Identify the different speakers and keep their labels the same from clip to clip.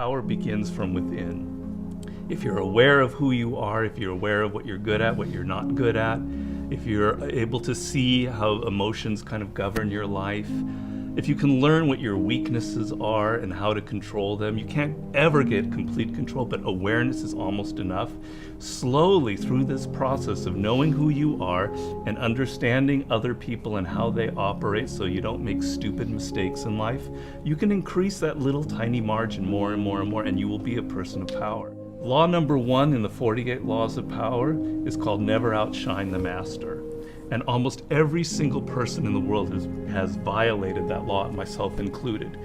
Speaker 1: power begins from within. If you're aware of who you are, if you're aware of what you're good at, what you're not good at, if you're able to see how emotions kind of govern your life, if you can learn what your weaknesses are and how to control them, you can't ever get complete control, but awareness is almost enough. Slowly through this process of knowing who you are and understanding other people and how they operate so you don't make stupid mistakes in life, you can increase that little tiny margin more and more and more, and you will be a person of power. Law number 1 in the 48 Laws of Power is called never outshine the master. And almost every single person in the world has violated that law, myself included.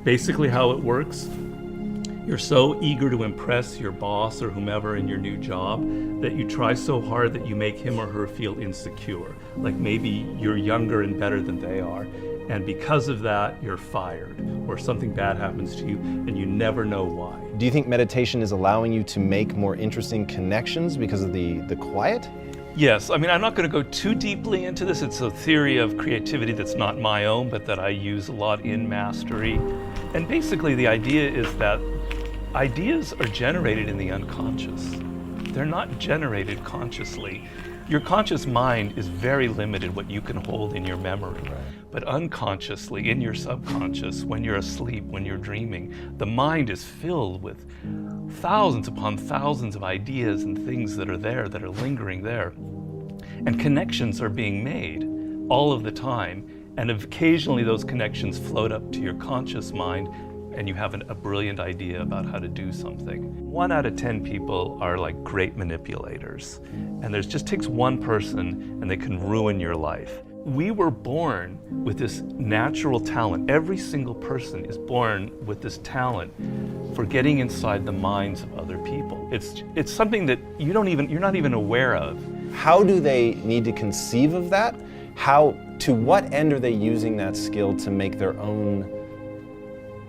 Speaker 1: Basically how it works, you're so eager to impress your boss or whomever in your new job that you try so hard that you make him or her feel insecure. Like maybe you're younger and better than they are. And because of that, you're fired, or something bad happens to you, and you never know why.
Speaker 2: Do you think meditation is allowing you to make more interesting connections because of the quiet?
Speaker 1: Yes, I mean, I'm not going to go too deeply into this. It's a theory of creativity that's not my own, but that I use a lot in mastery. And basically the idea is that ideas are generated in the unconscious. They're not generated consciously. Your conscious mind is very limited what you can hold in your memory. Right. But unconsciously, in your subconscious, when you're asleep, when you're dreaming, the mind is filled with thousands upon thousands of ideas and things that are there, that are lingering there. And connections are being made all of the time. And occasionally those connections float up to your conscious mind and you have a brilliant idea about how to do something. 1 out of 10 people are like great manipulators. And there just takes one person and they can ruin your life. We were born with this natural talent. Every single person is born with this talent for getting inside the minds of other people. It's something that you're not even aware of.
Speaker 2: How do they need to conceive of that? To what end are they using that skill to make their own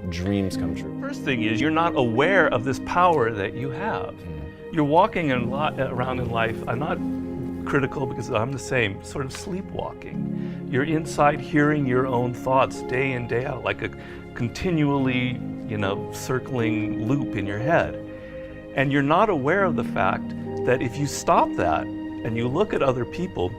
Speaker 2: dreams come true?
Speaker 1: First thing is, you're not aware of this power that you have. You're walking around in life, I'm not critical because I'm the same, sort of sleepwalking. You're inside hearing your own thoughts day in, day out, like a continually, circling loop in your head. And you're not aware of the fact that if you stop that and you look at other people,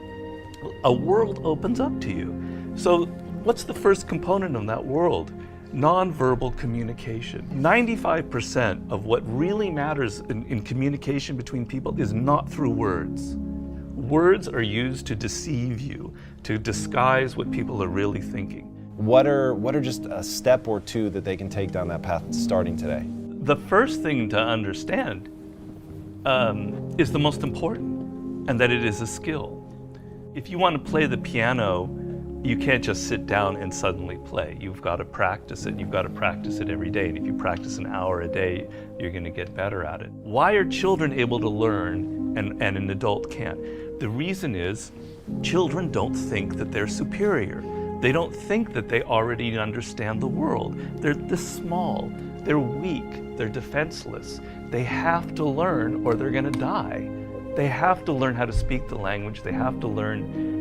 Speaker 1: a world opens up to you. So what's the first component of that world? Nonverbal communication. 95% of what really matters in communication between people is not through words. Words are used to deceive you, to disguise what people are really thinking.
Speaker 2: What are just a step or two that they can take down that path starting today?
Speaker 1: The first thing to understand is the most important, and that it is a skill. If you want to play the piano, you can't just sit down and suddenly play. You've got to practice it. You've got to practice it every day. And if you practice an hour a day, you're going to get better at it. Why are children able to learn and an adult can't? The reason is children don't think that they're superior. They don't think that they already understand the world. They're this small. They're weak. They're defenseless. They have to learn or they're going to die. They have to learn how to speak the language. They have to learn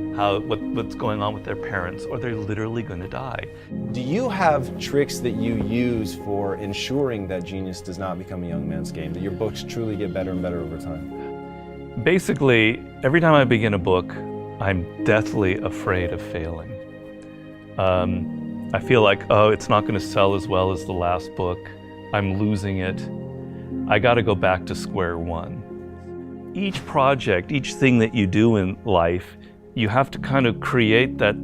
Speaker 1: what's going on with their parents, or they're literally going to die.
Speaker 2: Do you have tricks that you use for ensuring that genius does not become a young man's game, that your books truly get better and better over time?
Speaker 1: Basically, every time I begin a book, I'm deathly afraid of failing. I feel like, it's not going to sell as well as the last book. I'm losing it. I got to go back to square one. Each project, each thing that you do in life, you have to kind of create that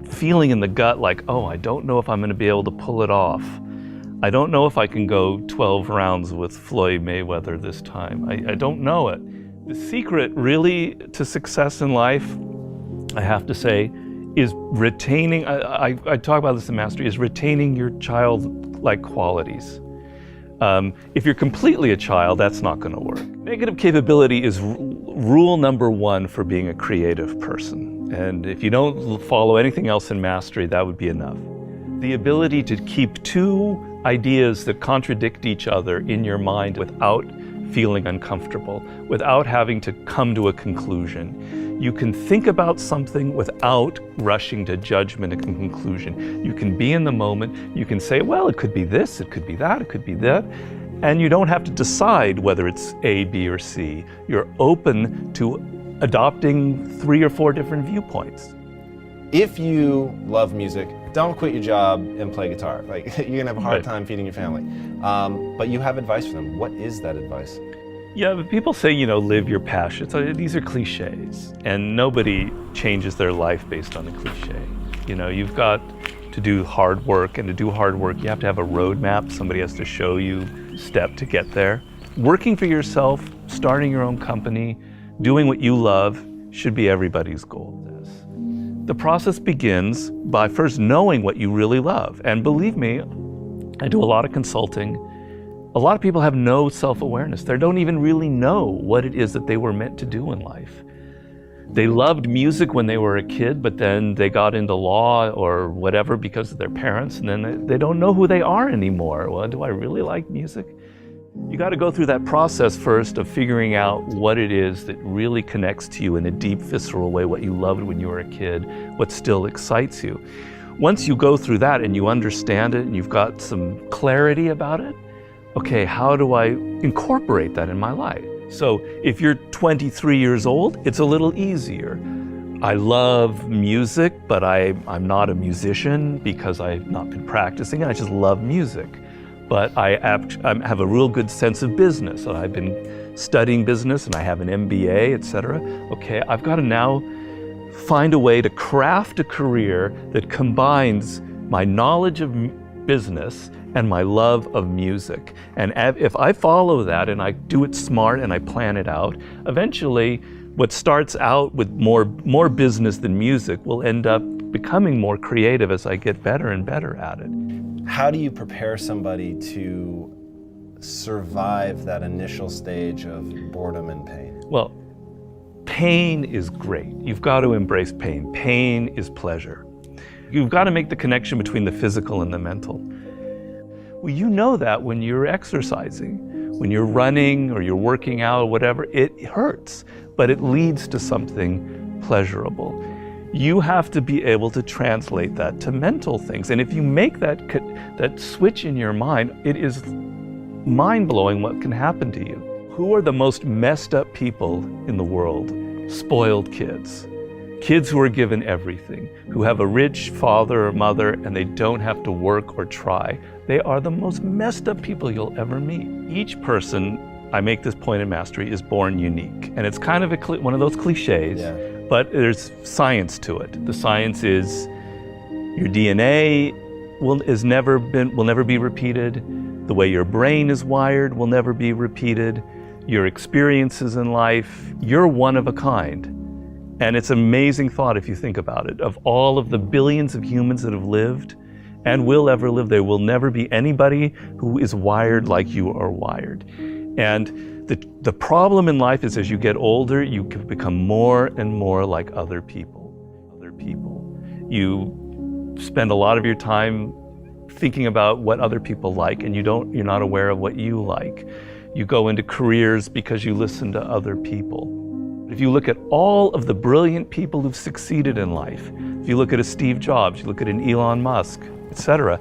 Speaker 1: feeling in the gut like, I don't know if I'm going to be able to pull it off. I don't know if I can go 12 rounds with Floyd Mayweather this time. I don't know it. The secret really to success in life, I have to say, is retaining, I talk about this in Mastery, is retaining your childlike qualities. If you're completely a child, that's not going to work. Negative capability is rule number 1 for being a creative person. And if you don't follow anything else in Mastery, that would be enough. The ability to keep 2 ideas that contradict each other in your mind without feeling uncomfortable, without having to come to a conclusion. You can think about something without rushing to judgment and conclusion. You can be in the moment. You can say, well, it could be this, it could be that, it could be that. And you don't have to decide whether it's A, B, or C. You're open to adopting 3 or 4 different viewpoints.
Speaker 2: If you love music, don't quit your job and play guitar. Like, you're gonna have a hard time feeding your family. But you have advice for them. What is that advice?
Speaker 1: Yeah, but people say, live your passion. These are cliches, and nobody changes their life based on a cliche. You've got to do hard work, and to do hard work, you have to have a roadmap. Somebody has to show you step to get there. Working for yourself, starting your own company, doing what you love should be everybody's goal. The process begins by first knowing what you really love. And believe me, I do a lot of consulting. A lot of people have no self-awareness. They don't even really know what it is that they were meant to do in life. They loved music when they were a kid, but then they got into law or whatever because of their parents, and then they don't know who they are anymore. Well, do I really like music? You got to go through that process first of figuring out what it is that really connects to you in a deep, visceral way, what you loved when you were a kid, what still excites you. Once you go through that and you understand it and you've got some clarity about it, okay, how do I incorporate that in my life? So if you're 23 years old, it's a little easier. I love music, but I'm not a musician because I've not been practicing. I just love music. But I have a real good sense of business. I've been studying business and I have an MBA, etc. Okay, I've got to now find a way to craft a career that combines my knowledge of business and my love of music. And if I follow that and I do it smart and I plan it out, eventually what starts out with more business than music will end up becoming more creative as I get better and better at it.
Speaker 2: How do you prepare somebody to survive that initial stage of boredom and pain?
Speaker 1: Well, pain is great. You've got to embrace pain. Pain is pleasure. You've got to make the connection between the physical and the mental. Well, you know that when you're exercising, when you're running or you're working out or whatever, it hurts, but it leads to something pleasurable. You have to be able to translate that to mental things. And if you make that switch in your mind, it is mind-blowing what can happen to you. Who are the most messed up people in the world? Spoiled kids. Kids who are given everything, who have a rich father or mother and they don't have to work or try. They are the most messed up people you'll ever meet. Each person, I make this point in Mastery, is born unique. And it's kind of one of those cliches. Yeah. But there's science to it. The science is your DNA will never be repeated. The way your brain is wired will never be repeated. Your experiences in life, you're one of a kind. And it's an amazing thought if you think about it. Of all of the billions of humans that have lived and will ever live, there will never be anybody who is wired like you are wired. And the problem in life is as you get older, you can become more and more like other people. You spend a lot of your time thinking about what other people like, and you're not aware of what you like. You go into careers because you listen to other people. If you look at all of the brilliant people who've succeeded in life, if you look at a Steve Jobs, you look at an Elon Musk, etc.,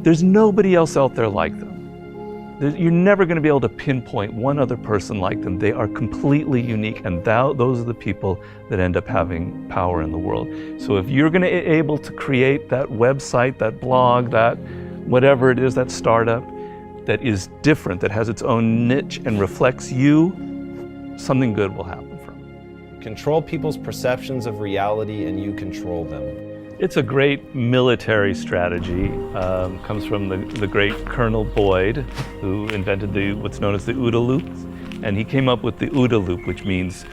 Speaker 1: there's nobody else out there like them. You're never going to be able to pinpoint one other person like them. They are completely unique, and those are the people that end up having power in the world. So if you're going to be able to create that website, that blog, that whatever it is, that startup that is different, that has its own niche and reflects you, something good will happen from it.
Speaker 2: Control people's perceptions of reality and you control them.
Speaker 1: It's a great military strategy. Comes from the great Colonel Boyd, who invented what's known as the OODA loop. And he came up with the OODA loop, which means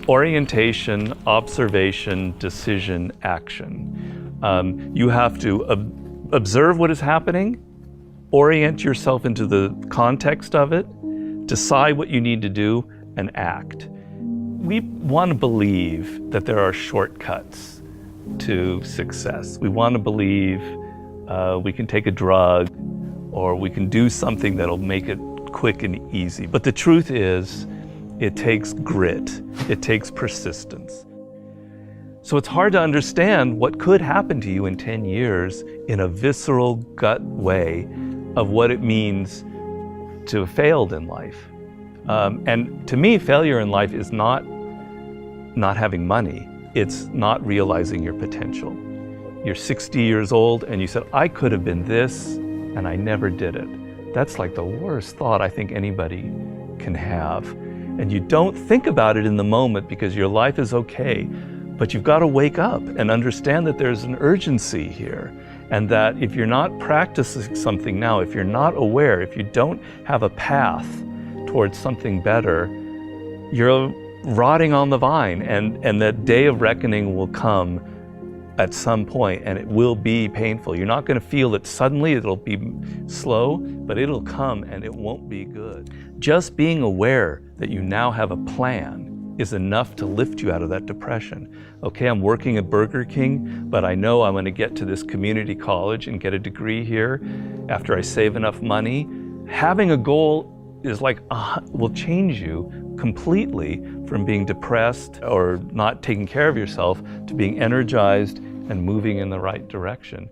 Speaker 1: orientation, observation, decision, action. You have to observe what is happening, orient yourself into the context of it, decide what you need to do, and act. We want to believe that there are shortcuts to success. We want to believe we can take a drug or we can do something that'll make it quick and easy. But the truth is, it takes grit. It takes persistence. So it's hard to understand what could happen to you in 10 years in a visceral gut way of what it means to have failed in life. And to me, failure in life is not having money. It's not realizing your potential. You're 60 years old and you said, I could have been this, and I never did it. That's like the worst thought I think anybody can have. And you don't think about it in the moment because your life is okay, but you've got to wake up and understand that there's an urgency here, and that if you're not practicing something now, if you're not aware, if you don't have a path towards something better, you're rotting on the vine, and that day of reckoning will come at some point, and it will be painful. You're not going to feel it suddenly, it'll be slow, but it'll come and it won't be good. Just being aware that you now have a plan is enough to lift you out of that depression. Okay, I'm working at Burger King, but I know I'm going to get to this community college and get a degree here after I save enough money. Having a goal is like, will change you completely from being depressed or not taking care of yourself to being energized and moving in the right direction.